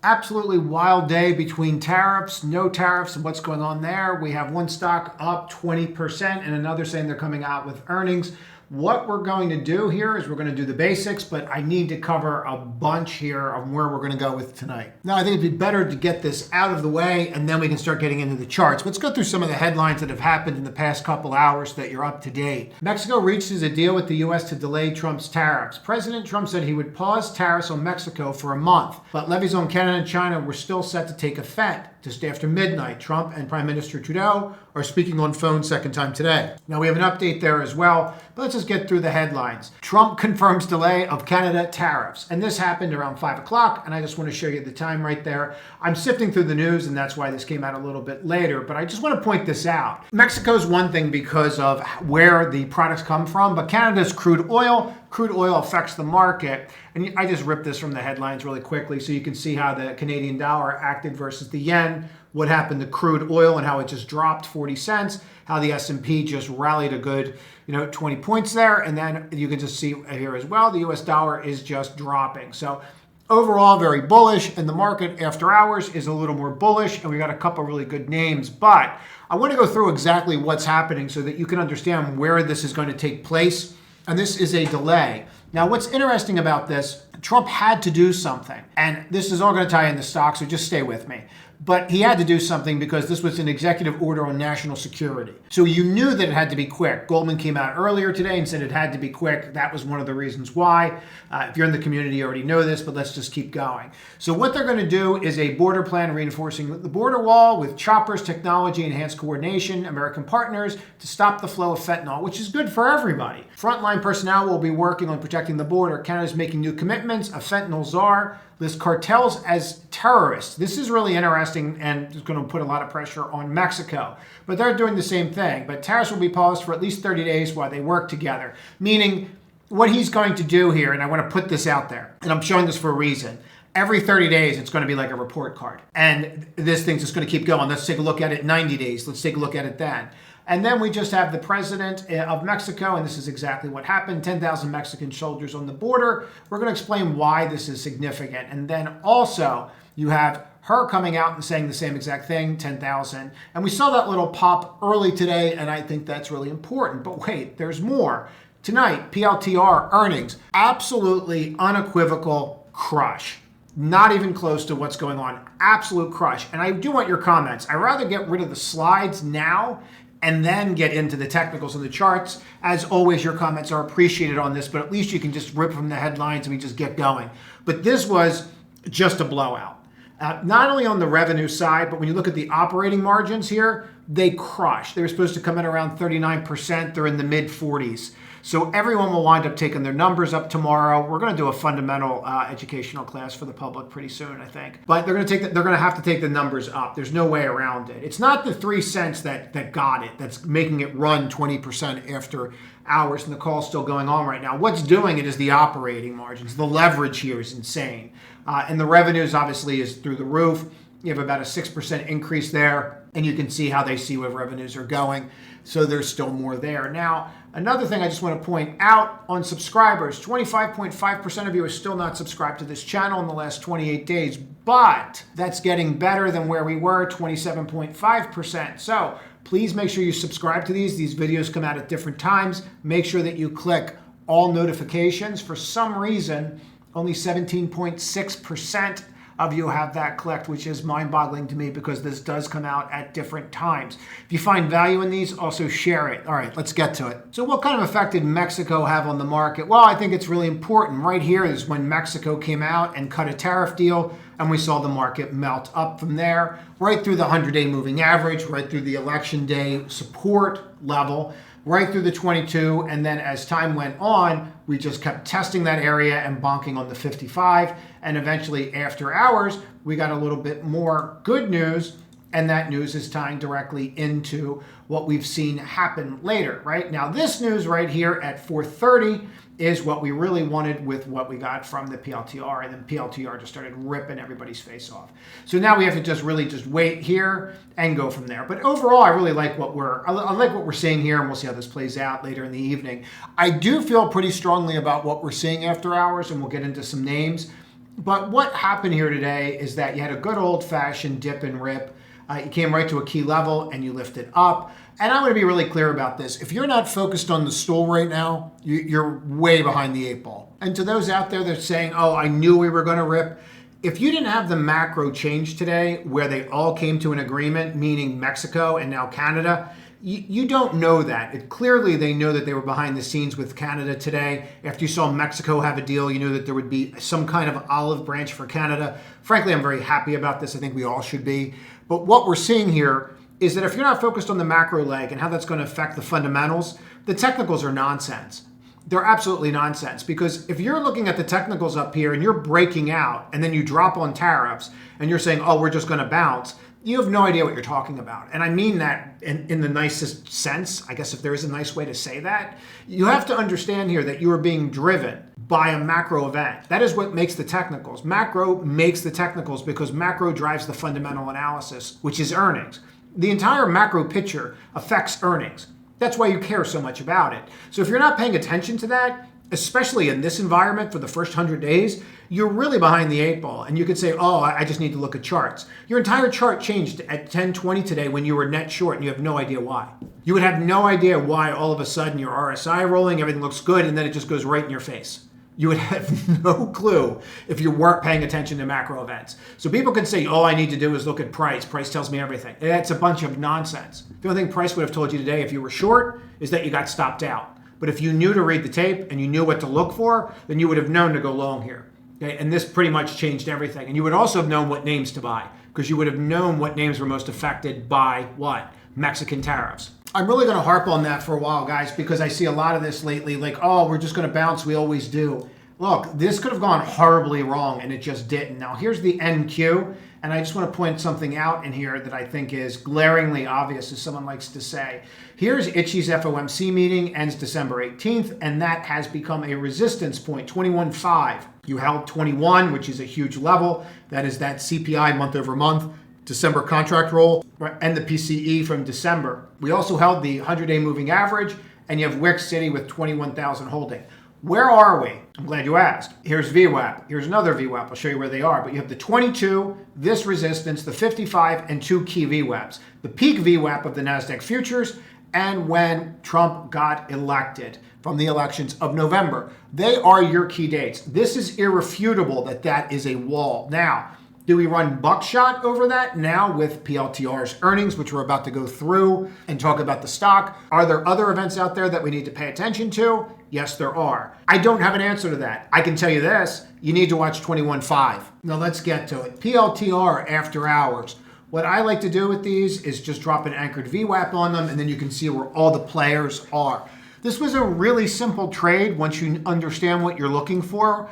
Absolutely wild day between tariffs, no tariffs, and what's going on there. We have one stock up 20% and another saying they're coming out with earnings. What we're going to do here is we're going to do the basics, but I need to cover a bunch here of where we're going to go with tonight. Now, I think it'd be better to get this out of the way, and then we can start getting into the charts. Let's go through some of the headlines that have happened in the past couple hours so that you're up to date. Mexico reaches a deal with the U.S. to delay Trump's tariffs. President Trump said he would pause tariffs on Mexico for a month, but levies on Canada and China were still set to take effect just after midnight. Trump and Prime Minister Trudeau are speaking on phone second time today. Now, we have an update there as well, but let's just get through the headlines. Trump confirms delay of Canada tariffs. And this happened around 5 o'clock, and I just want to show you the time right there. I'm sifting through the news, and that's why this came out a little bit later, but I just want to point this out. Mexico's one thing because of where the products come from, but Canada's crude oil. Crude oil affects the market. And I just ripped this from the headlines really quickly so you can see how the Canadian dollar acted versus the yen, what happened to crude oil and how it just dropped 40 cents, how the S&P just rallied a good 20 points there. And then you can just see here as well, the US dollar is just dropping. So overall, very bullish, and the market after hours is a little more bullish, and we got a couple really good names. But I want to go through exactly what's happening so that you can understand where this is going to take place. And this is a delay. Now, what's interesting about this, Trump had to do something. And this is all going to tie in the stock, so just stay with me. But he had to do something because this was an executive order on national security. So you knew that it had to be quick. Goldman came out earlier today and said it had to be quick. That was one of the reasons why. If you're in the community, you already know this, but let's just keep going. So what they're going to do is a border plan reinforcing the border wall with choppers, technology, enhanced coordination, American partners to stop the flow of fentanyl, which is good for everybody. Frontline personnel will be working on protecting the border. Canada's making new commitments. A fentanyl czar lists cartels as terrorists. This is really interesting and is going to put a lot of pressure on Mexico. But they're doing the same thing. But tariffs will be paused for at least 30 days while they work together. Meaning what he's going to do here, and I want to put this out there, and I'm showing this for a reason. Every 30 days, it's going to be like a report card. And this thing's just going to keep going. Let's take a look at it 90 days. Let's take a look at it then. And then we just have the president of Mexico, and this is exactly what happened, 10,000 Mexican soldiers on the border. We're going to explain why this is significant. And then also you have her coming out and saying the same exact thing, 10,000. And we saw that little pop early today, and I think that's really important. But wait, there's more. Tonight, PLTR earnings, absolutely unequivocal crush. Not even close to what's going on. Absolute crush. And I do want your comments. I'd rather get rid of the slides now and then get into the technicals and the charts. As always, your comments are appreciated on this, but at least you can just rip from the headlines and we just get going. But this was just a blowout. Not only on the revenue side, but when you look at the operating margins here, they crush. They were supposed to come in around 39%. They're in the mid 40s. So everyone will wind up taking their numbers up tomorrow. We're going to do a fundamental educational class for the public pretty soon, I think. But they're going to have to take the numbers up. There's no way around it. It's not the 3 cents that got it, that's making it run 20% after hours, and the call's still going on right now. What's doing it is the operating margins. The leverage here is insane. And the revenues obviously is through the roof. You have about a 6% increase there, and you can see how they see where revenues are going. So there's still more there. Now, another thing I just want to point out on subscribers, 25.5% of you are still not subscribed to this channel in the last 28 days, but that's getting better than where we were, 27.5%. So please make sure you subscribe to these. These videos come out at different times. Make sure that you click all notifications. For some reason, only 17.6% of you have that clicked, which is mind-boggling to me because this does come out at different times. If you find value in these, also share it. All right, let's get to it. So what kind of effect did Mexico have on the market? Well, I think it's really important. Right here is when Mexico came out and cut a tariff deal, and we saw the market melt up from there, right through the 100-day moving average, right through the election day support level, right through the 22, and then as time went on, we just kept testing that area and bonking on the 55, and eventually after hours, we got a little bit more good news, and that news is tying directly into what we've seen happen later, right? Now, this news right here at 4:30 is what we really wanted with what we got from the PLTR, and then PLTR just started ripping everybody's face off. So now we have to just wait here and go from there. But overall, I really like what we're seeing here, and we'll see how this plays out later in the evening. I do feel pretty strongly about what we're seeing after hours, and we'll get into some names. But what happened here today is that you had a good old-fashioned dip and rip. You came right to a key level and you lifted up. And I'm going to be really clear about this. If you're not focused on the stool right now, you're way behind the 8 ball. And to those out there that are saying, oh, I knew we were going to rip, if you didn't have the macro change today where they all came to an agreement, meaning Mexico and now Canada, you don't know that. Clearly, they know that they were behind the scenes with Canada today. After you saw Mexico have a deal, you knew that there would be some kind of olive branch for Canada. Frankly, I'm very happy about this. I think we all should be. But what we're seeing here is that if you're not focused on the macro leg and how that's going to affect the fundamentals, the technicals are nonsense. They're absolutely nonsense, because if you're looking at the technicals up here and you're breaking out and then you drop on tariffs and you're saying, oh, we're just going to bounce, you have no idea what you're talking about. And I mean that in the nicest sense, I guess, if there is a nice way to say that. You have to understand here that you are being driven by a macro event. That is what makes the technicals. Macro makes the technicals because macro drives the fundamental analysis, which is earnings. The entire macro picture affects earnings. That's why you care so much about it. So if you're not paying attention to that, especially in this environment for the first 100 days, you're really behind the 8 ball. And you could say, oh, I just need to look at charts. Your entire chart changed at 10:20 today when you were net short and you have no idea why. You would have no idea why all of a sudden your RSI rolling, everything looks good, and then it just goes right in your face. You would have no clue if you weren't paying attention to macro events. So people can say, all I need to do is look at price. Price tells me everything. That's a bunch of nonsense. The only thing price would have told you today if you were short is that you got stopped out. But if you knew to read the tape and you knew what to look for, then you would have known to go long here. Okay? And this pretty much changed everything. And you would also have known what names to buy, because you would have known what names were most affected by what? Mexican tariffs. I'm really going to harp on that for a while, guys, because I see a lot of this lately, like, oh, we're just going to bounce. We always do. Look, this could have gone horribly wrong, and it just didn't. Now, here's the NQ, and I just want to point something out in here that I think is glaringly obvious, as someone likes to say. Here's Itchy's FOMC meeting, ends December 18th, and that has become a resistance point, 21.5. You held 21, which is a huge level. That is that CPI month over month, December contract roll, and the PCE from December. We also held the 100-day moving average, and you have Wick City with 21,000 holding. Where are we? I'm glad you asked. Here's VWAP. Here's another VWAP. I'll show you where they are. But you have the 22, this resistance, the 55, and 2 key VWAPs. The peak VWAP of the NASDAQ futures, and when Trump got elected from the elections of November. They are your key dates. This is irrefutable that that is a wall. Now, do we run buckshot over that now with PLTR's earnings, which we're about to go through and talk about the stock? Are there other events out there that we need to pay attention to? Yes, there are. I don't have an answer to that. I can tell you this, you need to watch 21.5. Now let's get to it. PLTR after hours. What I like to do with these is just drop an anchored VWAP on them, and then you can see where all the players are. This was a really simple trade once you understand what you're looking for.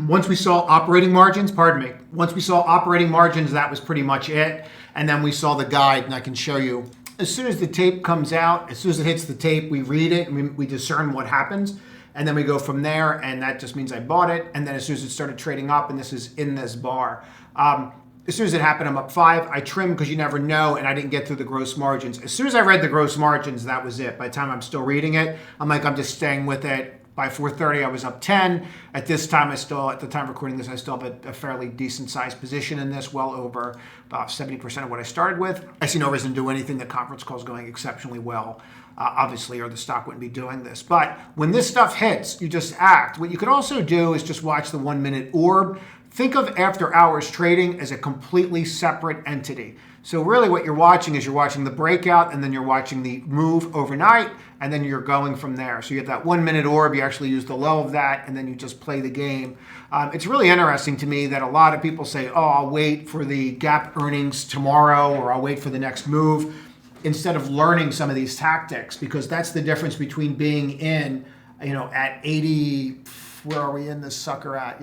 Once we saw operating margins, once we saw operating margins, that was pretty much it. And then we saw the guide, and I can show you. As soon as the tape comes out, as soon as it hits the tape, we read it, and we discern what happens. And then we go from there, and that just means I bought it. And then as soon as it started trading up, and this is in this bar, as soon as it happened, I'm up 5. I trimmed because you never know, and I didn't get through the gross margins. As soon as I read the gross margins, that was it. By the time I'm still reading it, I'm like, I'm just staying with it. By 4:30, I was up 10. At this time, at the time of recording this, I still have a fairly decent sized position in this, well over about 70% of what I started with. I see no reason to do anything. The conference call is going exceptionally well, obviously, or the stock wouldn't be doing this. But when this stuff hits, you just act. What you could also do is just watch the 1-minute orb. Think of after hours trading as a completely separate entity. So really what you're watching is you're watching the breakout, and then you're watching the move overnight, and then you're going from there. So you have that 1-minute orb, you actually use the low of that, and then you just play the game. It's really interesting to me that a lot of people say, oh, I'll wait for the gap earnings tomorrow, or I'll wait for the next move, instead of learning some of these tactics, because that's the difference between being in, at 80, where are we in this sucker at,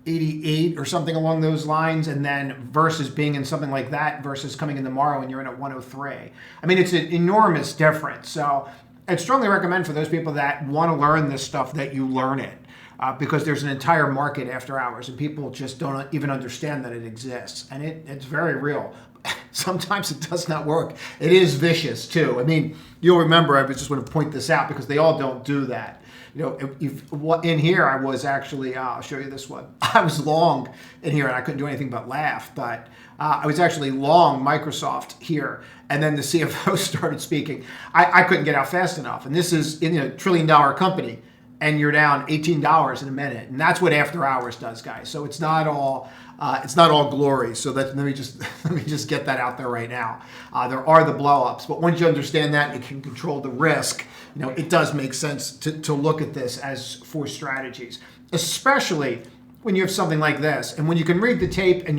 88 or something along those lines, and then versus being in something like that versus coming in tomorrow and you're in at 103. I mean, it's an enormous difference. So I'd strongly recommend for those people that want to learn this stuff that you learn it, because there's an entire market after hours and people just don't even understand that it exists. And it's very real. Sometimes it does not work. It is vicious too. I mean, you'll remember, I just want to point this out because they all don't do that. in here, I was actually, I'll show you this one. I was long in here and I couldn't do anything but laugh, but I was actually long Microsoft here. And then the CFO started speaking. I couldn't get out fast enough. And this is in a $1 trillion company and you're down $18 in a minute. And that's what after hours does, guys. So it's not all glory. So let me just get that out there right now. There are the blowups, but once you understand that, you can control the risk. It does make sense to look at this as for strategies, especially when you have something like this. And when you can read the tape and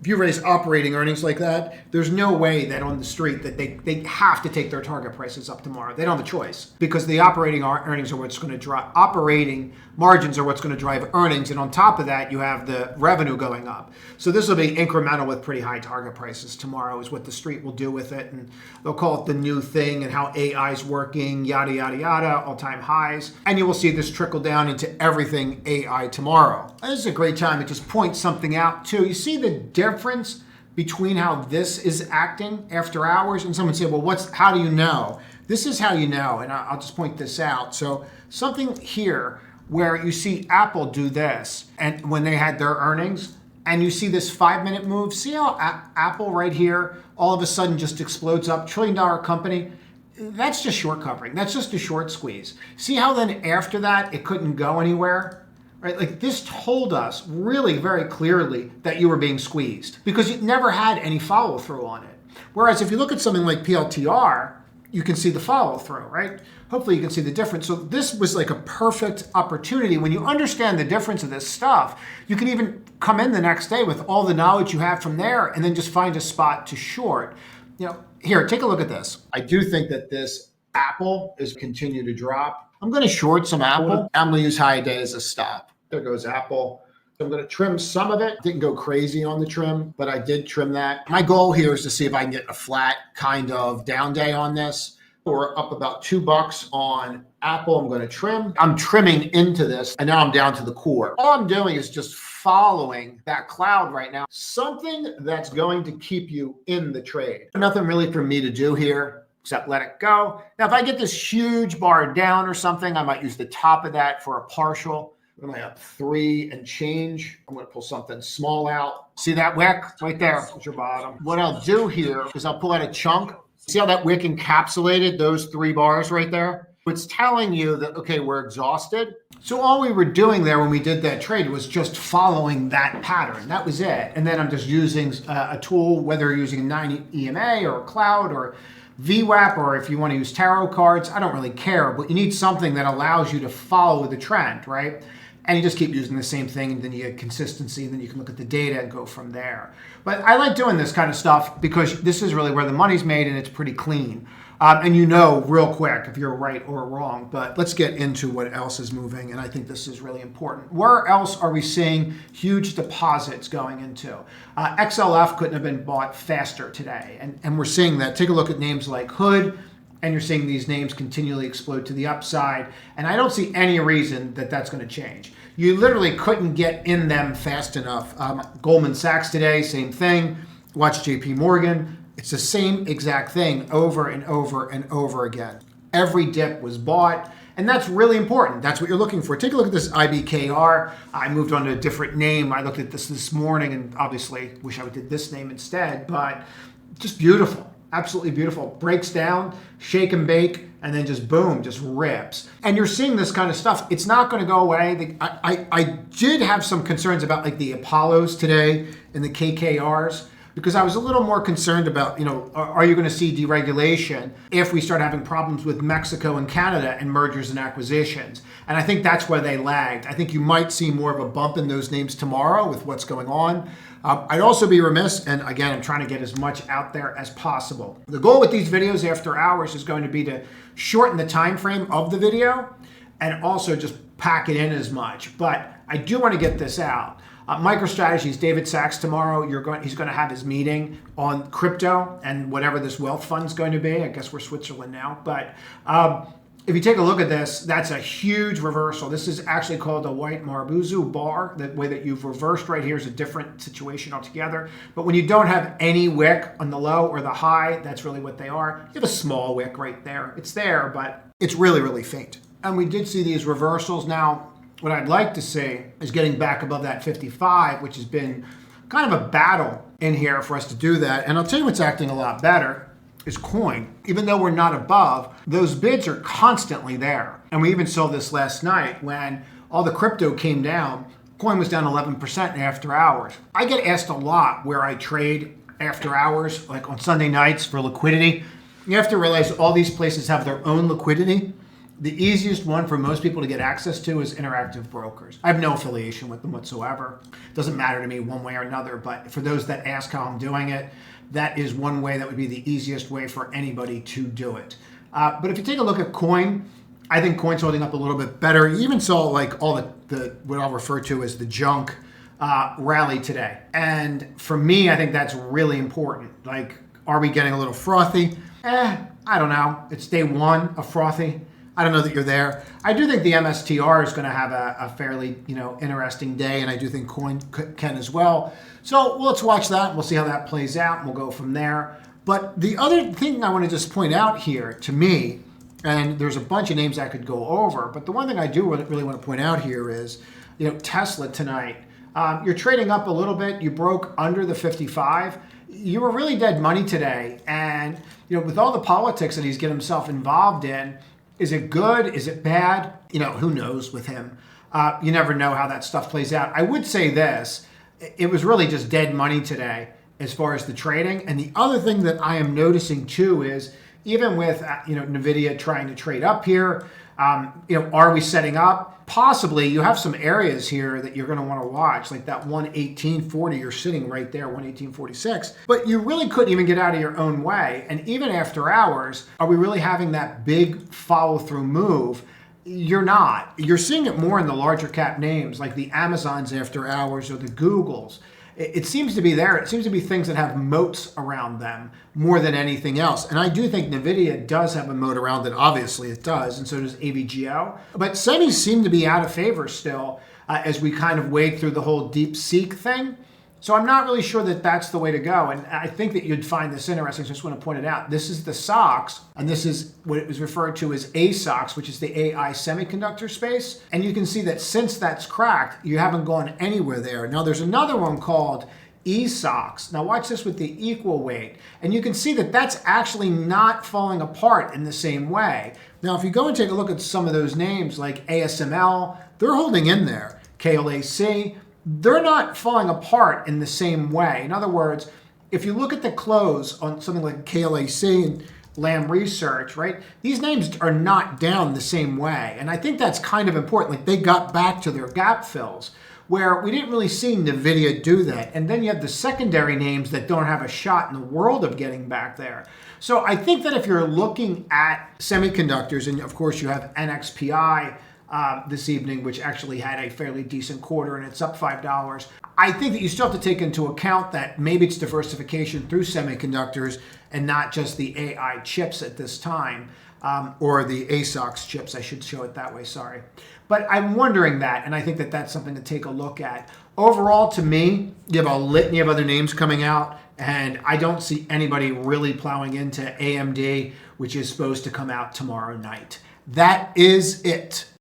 if you raise operating earnings like that, there's no way that on the street that they have to take their target prices up tomorrow. They don't have a choice because the operating earnings are what's going to drive, operating margins are what's going to drive earnings. And on top of that, you have the revenue going up. So this will be incremental with pretty high target prices tomorrow is what the street will do with it. And they'll call it the new thing and how AI is working, yada, yada, yada, all-time highs. And you will see this trickle down into everything AI tomorrow. And this is a great time to just point something out too. You see the difference between how this is acting after hours? And someone said, well, how do you know? This is how you know, and I'll just point this out. So something here where you see Apple do this, and when they had their earnings, and you see this 5-minute move, see how Apple right here all of a sudden just explodes up, $1 trillion company? That's just short covering. That's just a short squeeze. See how then after that, it couldn't go anywhere? Right? Like this told us really very clearly that you were being squeezed because it never had any follow through on it. Whereas if you look at something like PLTR, you can see the follow through, right? Hopefully you can see the difference. So this was like a perfect opportunity. When you understand the difference of this stuff, you can even come in the next day with all the knowledge you have from there and then just find a spot to short. Here, take a look at this. I do think that this Apple is continue to drop. I'm going to short some Apple. I'm going to use high day as a stop. There goes Apple. I'm going to trim some of it. Didn't go crazy on the trim, but I did trim that. My goal here is to see if I can get a flat kind of down day on this. We're up about $2 on Apple. I'm going to trim. I'm trimming into this, and now I'm down to the core. All I'm doing is just following that cloud right now. Something that's going to keep you in the trade. Nothing really for me to do here except let it go. Now, if I get this huge bar down or something, I might use the top of that for a partial. What am I up 3 and change? I'm going to pull something small out. See that wick right there? That's your bottom. What I'll do here is I'll pull out a chunk. See how that wick encapsulated those 3 bars right there? It's telling you that, okay, we're exhausted. So all we were doing there when we did that trade was just following that pattern. That was it. And then I'm just using a tool, whether you're using 9 EMA or Cloud or VWAP, or if you want to use tarot cards, I don't really care, but you need something that allows you to follow the trend, right? And you just keep using the same thing, and then you get consistency, and then you can look at the data and go from there. But I like doing this kind of stuff because this is really where the money's made, and it's pretty clean. And real quick if you're right or wrong. But let's get into what else is moving, and I think this is really important. Where else are we seeing huge deposits going into? XLF couldn't have been bought faster today, and we're seeing that. Take a look at names like Hood, and you're seeing these names continually explode to the upside, and I don't see any reason that that's going to change. You literally couldn't get in them fast enough. Goldman Sachs today, same thing. Watch JP Morgan. It's the same exact thing over and over and over again. Every dip was bought, and that's really important. That's what you're looking for. Take a look at this IBKR. I moved on to a different name. I looked at this morning, and obviously wish I did this name instead, but just beautiful. Absolutely beautiful. Breaks down, shake and bake, and then just boom, just rips. And you're seeing this kind of stuff. It's not going to go away. I did have some concerns about like the Apollos today and the KKRs, because I was a little more concerned about, are you going to see deregulation if we start having problems with Mexico and Canada and mergers and acquisitions? And I think that's where they lagged. I think you might see more of a bump in those names tomorrow with what's going on. I'd also be remiss, and again, I'm trying to get as much out there as possible. The goal with these videos after hours is going to be to shorten the time frame of the video and also just pack it in as much. But I do want to get this out. MicroStrategy's David Sachs tomorrow. He's going to have his meeting on crypto and whatever this wealth fund's going to be. I guess we're Switzerland now, but if you take a look at this, that's a huge reversal. This is actually called a white Marubozu bar. The way that you've reversed right here is a different situation altogether. But when you don't have any wick on the low or the high, that's really what they are. You have a small wick right there. It's there, but it's really, really faint. and we did see these reversals. Now, what I'd like to see is getting back above that 55, which has been kind of a battle in here for us to do that. And I'll tell you what's acting a lot better is coin. Even though we're not above, those bids are constantly there. And we even saw this last night when all the crypto came down. Coin was down 11% after hours. I get asked a lot where I trade after hours, like on Sunday nights for liquidity. You have to realize all these places have their own liquidity. The easiest one for most people to get access to is Interactive Brokers. I have no affiliation with them whatsoever. It doesn't matter to me one way or another, but for those that ask how I'm doing it, that is one way that would be the easiest way for anybody to do it. But if you take a look at coin, I think coin's holding up a little bit better. You even saw like all the what I'll refer to as the junk rally today. And for me, I think that's really important. Like, are we getting a little frothy? I don't know. It's day one of frothy. I don't know that you're there. I do think the MSTR is going to have a fairly, interesting day, and I do think coin can as well. So let's watch that. We'll see how that plays out, and we'll go from there. But the other thing I want to just point out here, to me, and there's a bunch of names I could go over, but the one thing I do really want to point out here is, Tesla tonight. You're trading up a little bit. You broke under the 55. You were really dead money today, and with all the politics that he's getting himself involved in. Is it good? Is it bad? Who knows with him? You never know how that stuff plays out. I would say this. It was really just dead money today as far as the trading. And the other thing that I am noticing too is even with, NVIDIA trying to trade up here, are we setting up? Possibly. You have some areas here that you're going to want to watch, like that 118.40. You're sitting right there, 118.46. But you really couldn't even get out of your own way. And even after hours, are we really having that big follow-through move? You're not. You're seeing it more in the larger cap names, like the Amazons after hours or the Googles. It seems to be there. It seems to be things that have moats around them more than anything else. And I do think NVIDIA does have a moat around it. Obviously it does. And so does AVGO. But semis seem to be out of favor still as we kind of wade through the whole DeepSeek thing. So I'm not really sure that that's the way to go. And I think that you'd find this interesting. So I just want to point it out. This is the SOX, and this is what it was referred to as ASOX, which is the AI semiconductor space. And you can see that since that's cracked, you haven't gone anywhere there. Now there's another one called ESOX. Now watch this with the equal weight. And you can see that that's actually not falling apart in the same way. Now if you go and take a look at some of those names like ASML, they're holding in there. KLAC, they're not falling apart in the same way. In other words, if you look at the close on something like KLAC and Lam Research, right? These names are not down the same way. And I think that's kind of important. Like they got back to their gap fills where we didn't really see NVIDIA do that. And then you have the secondary names that don't have a shot in the world of getting back there. So I think that if you're looking at semiconductors, and of course you have NXPI, this evening, which actually had a fairly decent quarter and it's up $5. I think that you still have to take into account that maybe it's diversification through semiconductors and not just the AI chips at this time, or the ASOX chips, I should show it that way, sorry. But I'm wondering that, and I think that that's something to take a look at. Overall, to me, you have a litany of other names coming out, and I don't see anybody really plowing into AMD, which is supposed to come out tomorrow night. That is it.